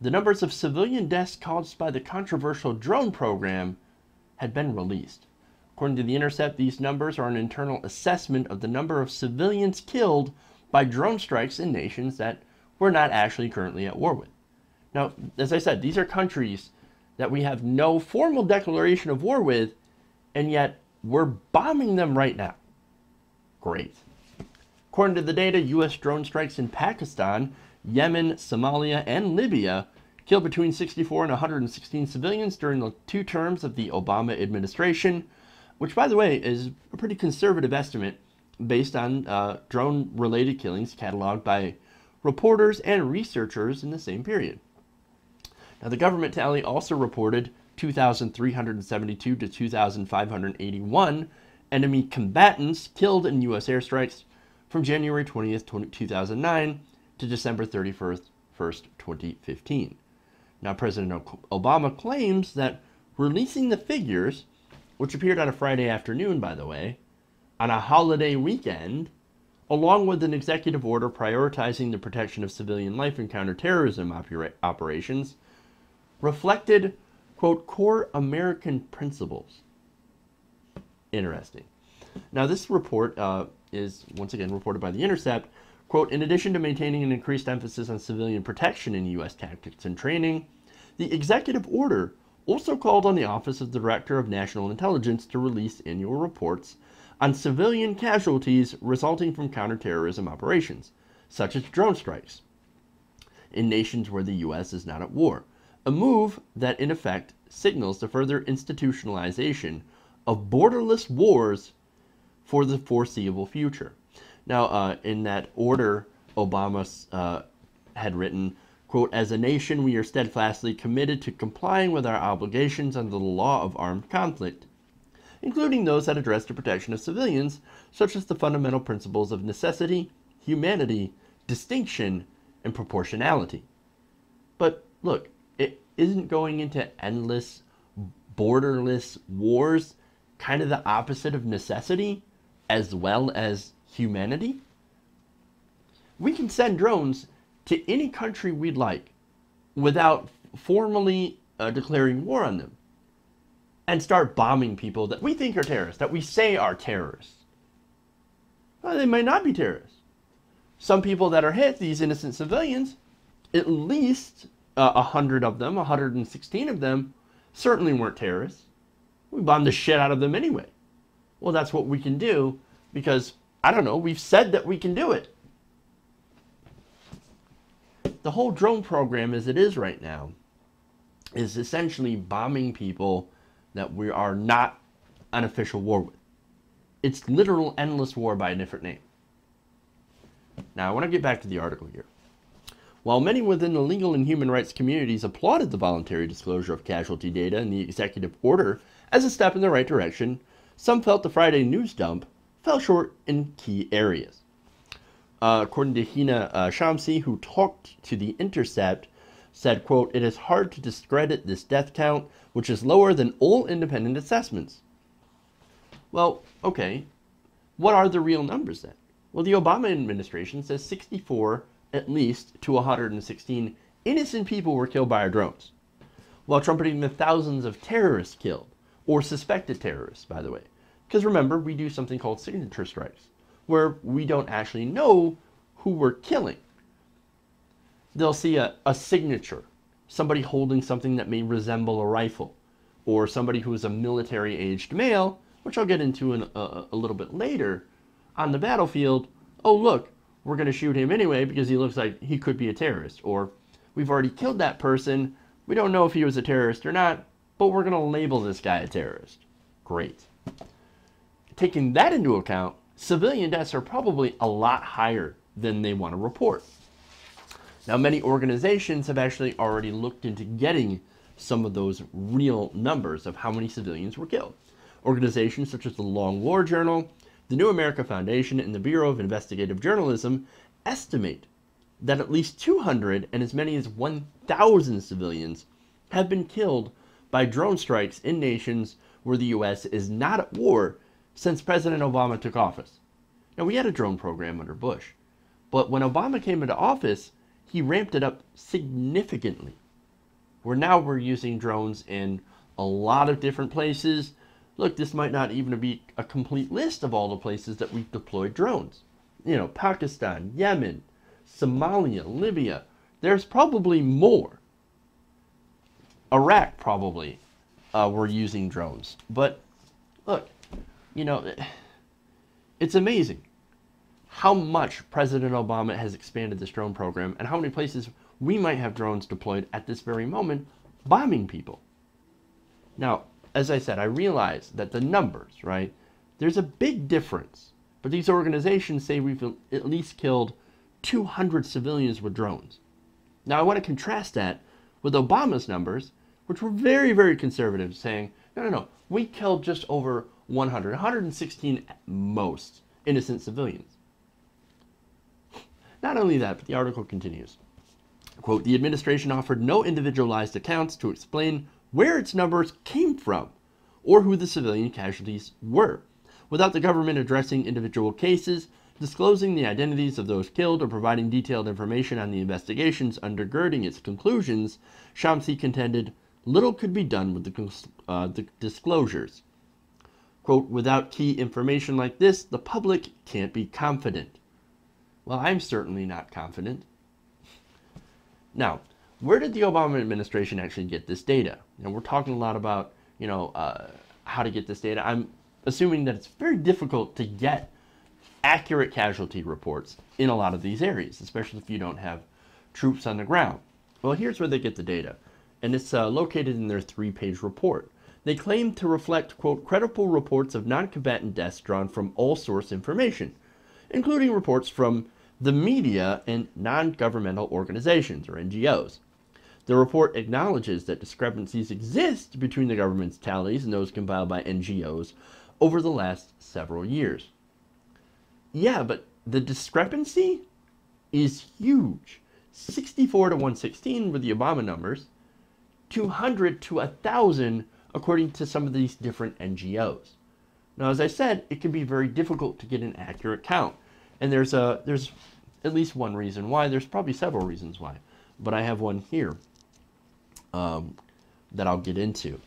the numbers of civilian deaths caused by the controversial drone program had been released. According to The Intercept, these numbers are an internal assessment of the number of civilians killed by drone strikes in nations that we're not actually currently at war with. Now, as I said, these are countries that we have no formal declaration of war with, and yet we're bombing them right now. Great. According to the data, U.S. drone strikes in Pakistan, Yemen, Somalia, and Libya killed between 64 and 116 civilians during the 2 terms of the Obama administration, which, by the way, is a pretty conservative estimate based on drone-related killings cataloged by reporters and researchers in the same period. Now, the government tally also reported 2,372 to 2,581 enemy combatants killed in U.S. airstrikes from January 20th, 2009 to December 31st, 2015. Now, President Obama claims that releasing the figures, which appeared on a Friday afternoon, by the way, on a holiday weekend, along with an executive order prioritizing the protection of civilian life and counterterrorism operations, reflected, quote, core American principles. Interesting. Now, this report is, once again, reported by The Intercept. Quote, in addition to maintaining an increased emphasis on civilian protection in U.S. tactics and training, the executive order also called on the Office of the Director of National Intelligence to release annual reports on civilian casualties resulting from counterterrorism operations, such as drone strikes, in nations where the U.S. is not at war, a move that, in effect, signals the further institutionalization of borderless wars for the foreseeable future. Now, in that order, Obama had written, quote, as a nation, we are steadfastly committed to complying with our obligations under the law of armed conflict, including those that address the protection of civilians, such as the fundamental principles of necessity, humanity, distinction, and proportionality. But look, it isn't going into endless, borderless wars kind of the opposite of necessity as well as humanity? We can send drones to any country we'd like without formally declaring war on them and start bombing people that we think are terrorists, that we say are terrorists. Well, they might not be terrorists. Some people that are hit, these innocent civilians, at least 100 of them, 116 of them, certainly weren't terrorists. We bombed the shit out of them anyway. Well, that's what we can do because, I don't know, we've said that we can do it. The whole drone program as it is right now is essentially bombing people that we are not on official war with. It's literal endless war by a different name. Now, I want to get back to the article here. While many within the legal and human rights communities applauded the voluntary disclosure of casualty data in the executive order as a step in the right direction, some felt the Friday news dump fell short in key areas. According to Hina Shamsi, who talked to The Intercept, said, quote, it is hard to discredit this death count, which is lower than all independent assessments. Well, okay, what are the real numbers then? Well, the Obama administration says 64 at least to 116 innocent people were killed by our drones, while trumpeting the thousands of terrorists killed, or suspected terrorists, by the way. Because remember, we do something called signature strikes, where we don't actually know who we're killing. They'll see a signature, somebody holding something that may resemble a rifle, or somebody who is a military-aged male, which I'll get into in a little bit later, on the battlefield. Oh, look, we're going to shoot him anyway because he looks like he could be a terrorist. Or we've already killed that person. We don't know if he was a terrorist or not, but we're going to label this guy a terrorist. Great. Taking that into account, civilian deaths are probably a lot higher than they want to report. Now, many organizations have actually already looked into getting some of those real numbers of how many civilians were killed. Organizations such as the Long War Journal, the New America Foundation, and the Bureau of Investigative Journalism estimate that at least 200 and as many as 1,000 civilians have been killed by drone strikes in nations where the U.S. is not at war since President Obama took office. Now, we had a drone program under Bush, but when Obama came into office, he ramped it up significantly. where now we're using drones in a lot of different places. Look, this might not even be a complete list of all the places that we've deployed drones. You know, Pakistan, Yemen, Somalia, Libya. There's probably more. Iraq probably we're using drones. But look, you know, it's amazing how much President Obama has expanded this drone program and how many places we might have drones deployed at this very moment bombing people. Now, as I said, I realize that the numbers, right, there's a big difference. But these organizations say we've at least killed 200 civilians with drones. Now, I want to contrast that with Obama's numbers, which were very, very conservative, saying, no, we killed just over 116 at most innocent civilians. Not only that, but the article continues. Quote, the administration offered no individualized accounts to explain where its numbers came from or who the civilian casualties were. Without the government addressing individual cases, disclosing the identities of those killed, or providing detailed information on the investigations undergirding its conclusions, Shamsi contended little could be done with the disclosures. Quote, without key information like this, the public can't be confident. Well, I'm certainly not confident. Now, where did the Obama administration actually get this data? And we're talking a lot about, how to get this data. I'm assuming that it's very difficult to get accurate casualty reports in a lot of these areas, especially if you don't have troops on the ground. Well, here's where they get the data, and it's located in their 3-page report. They claim to reflect, quote, credible reports of non-combatant deaths drawn from all source information, including reports from the media and non-governmental organizations, or NGOs. The report acknowledges that discrepancies exist between the government's tallies and those compiled by NGOs over the last several years. Yeah, but the discrepancy is huge. 64 to 116 were the Obama numbers, 200 to 1,000 according to some of these different NGOs. Now, as I said, it can be very difficult to get an accurate count. And there's at least one reason why. There's probably several reasons why. But I have one here that I'll get into.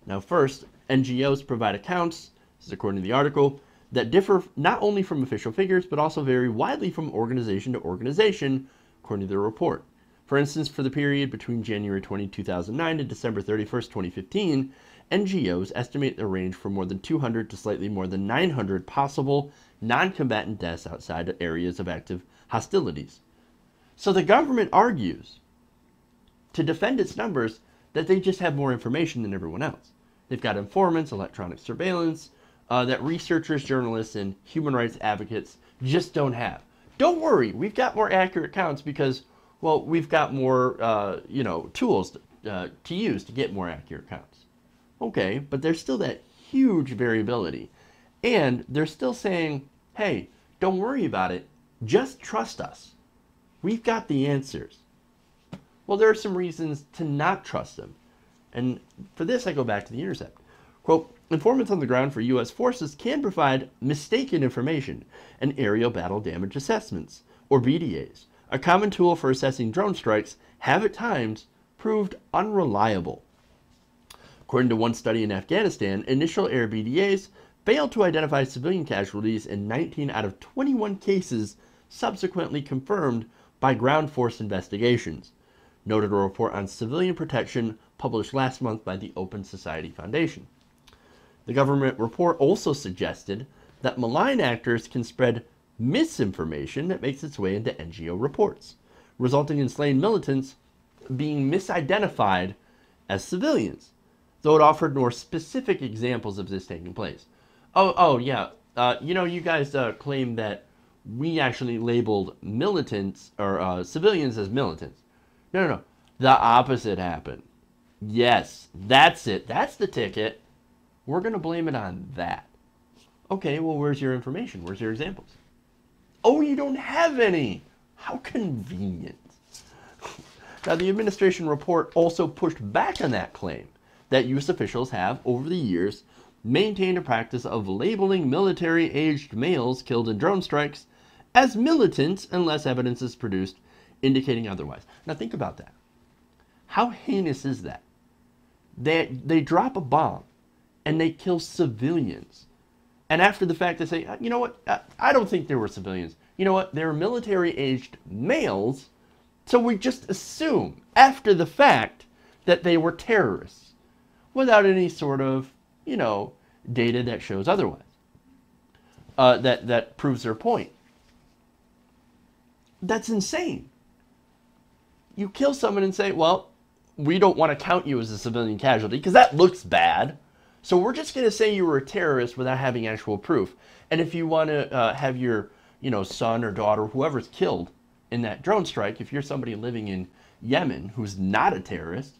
Now, first, NGOs provide accounts, this is according to the article, that differ not only from official figures, but also vary widely from organization to organization, according to the report. For instance, for the period between January 20, 2009 and December 31st, 2015, NGOs estimate the range from more than 200 to slightly more than 900 possible non-combatant deaths outside areas of active hostilities. So the government argues, to defend its numbers, that they just have more information than everyone else. They've got informants, electronic surveillance, that researchers, journalists, and human rights advocates just don't have. Don't worry, we've got more accurate counts because, well, we've got more, tools to use to get more accurate counts. Okay, but there's still that huge variability. And they're still saying, hey, don't worry about it. Just trust us. We've got the answers. Well, there are some reasons to not trust them. And for this, I go back to The Intercept. Quote, informants on the ground for U.S. forces can provide mistaken information and aerial battle damage assessments, or BDAs. A common tool for assessing drone strikes have at times proved unreliable. According to one study in Afghanistan, initial air BDAs failed to identify civilian casualties in 19 out of 21 cases subsequently confirmed by ground force investigations, noted a report on civilian protection published last month by the Open Society Foundation. The government report also suggested that malign actors can spread misinformation that makes its way into NGO reports, resulting in slain militants being misidentified as civilians, though it offered more specific examples of this taking place. You guys claim that we actually labeled militants or civilians as militants. No. The opposite happened. Yes, that's it. That's the ticket. We're going to blame it on that. Okay, well, where's your information? Where's your examples? Oh, you don't have any. How convenient. Now, the administration report also pushed back on that claim that U.S. officials have, over the years, maintained a practice of labeling military-aged males killed in drone strikes as militants unless evidence is produced indicating otherwise. Now, think about that. How heinous is that? They drop a bomb and they kill civilians. And after the fact, they say, you know what? I don't think there were civilians. You know what? They're military-aged males, so we just assume after the fact that they were terrorists without any sort of, data that shows otherwise, that proves their point. That's insane. You kill someone and say, well, we don't want to count you as a civilian casualty because that looks bad. So we're just going to say you were a terrorist without having actual proof. And if you want to have your, son or daughter, whoever's killed in that drone strike, if you're somebody living in Yemen who's not a terrorist,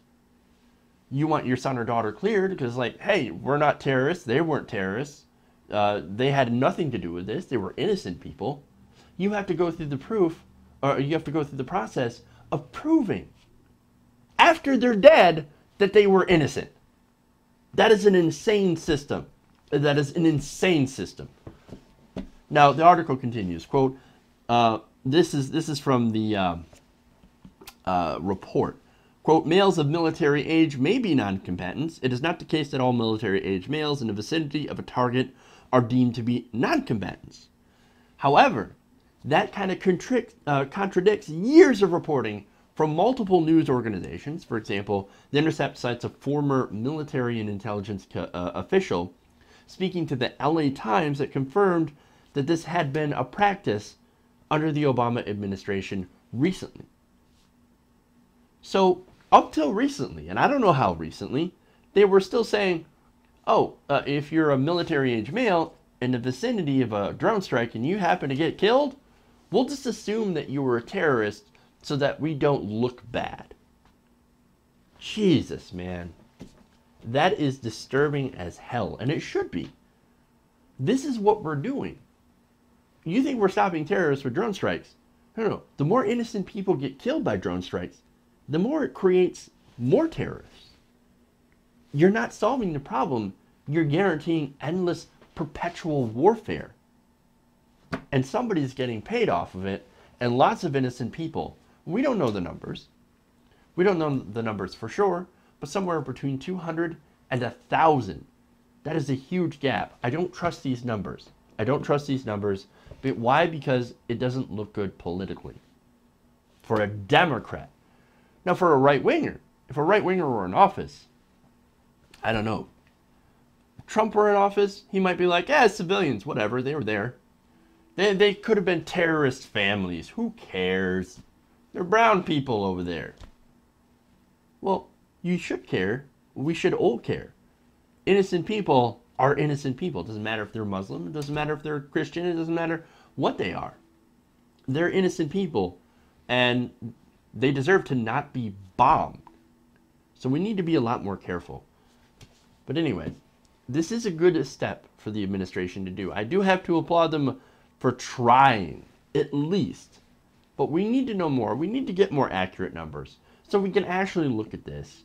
you want your son or daughter cleared because, hey, we're not terrorists. They weren't terrorists. They had nothing to do with this. They were innocent people. You have to go through the proof, or you have to go through the process of proving after they're dead that they were innocent. That is an insane system. That is an insane system. Now, the article continues, quote, this is from the report. Quote, males of military age may be non-combatants. It is not the case that all military-age males in the vicinity of a target are deemed to be non-combatants. However, that kind of contradicts years of reporting from multiple news organizations. For example, The Intercept cites a former military and intelligence official speaking to the LA Times that confirmed that this had been a practice under the Obama administration recently. So, up till recently, and I don't know how recently, they were still saying, if you're a military-age male in the vicinity of a drone strike and you happen to get killed, we'll just assume that you were a terrorist so that we don't look bad. Jesus, man. That is disturbing as hell, and it should be. This is what we're doing. You think we're stopping terrorists with drone strikes? No. The more innocent people get killed by drone strikes, the more it creates more terrorists. You're not solving the problem. You're guaranteeing endless, perpetual warfare. And somebody's getting paid off of it, and lots of innocent people. We don't know the numbers. We don't know the numbers for sure, but somewhere between 200 and 1,000. That is a huge gap. I don't trust these numbers. But why? Because it doesn't look good politically. For a Democrat. Now, for a right-winger, if a right-winger were in office, I don't know. If Trump were in office, he might be like, civilians, whatever, they were there. They could have been terrorist families. Who cares? They're brown people over there. Well, you should care. We should all care. Innocent people are innocent people. It doesn't matter if they're Muslim. It doesn't matter if they're Christian. It doesn't matter what they are. They're innocent people. And they deserve to not be bombed. So we need to be a lot more careful. But anyway, this is a good step for the administration to do. I do have to applaud them for trying, at least. But we need to know more. We need to get more accurate numbers so we can actually look at this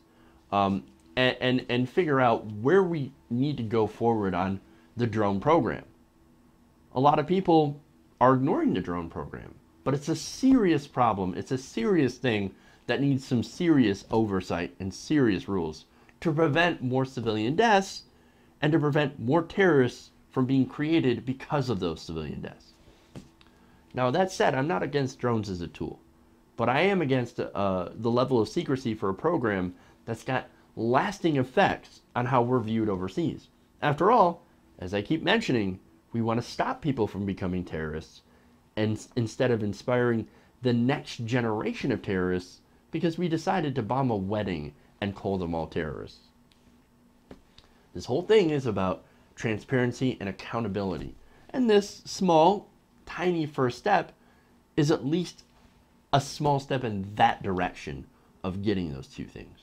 and figure out where we need to go forward on the drone program. A lot of people are ignoring the drone program, but it's a serious problem. It's a serious thing that needs some serious oversight and serious rules to prevent more civilian deaths and to prevent more terrorists from being created because of those civilian deaths. Now, that said, I'm not against drones as a tool, but I am against the level of secrecy for a program that's got lasting effects on how we're viewed overseas. After all, as I keep mentioning, we want to stop people from becoming terrorists and instead of inspiring the next generation of terrorists because we decided to bomb a wedding and call them all terrorists. This whole thing is about transparency and accountability. And this small, tiny first step is at least a small step in that direction of getting those two things.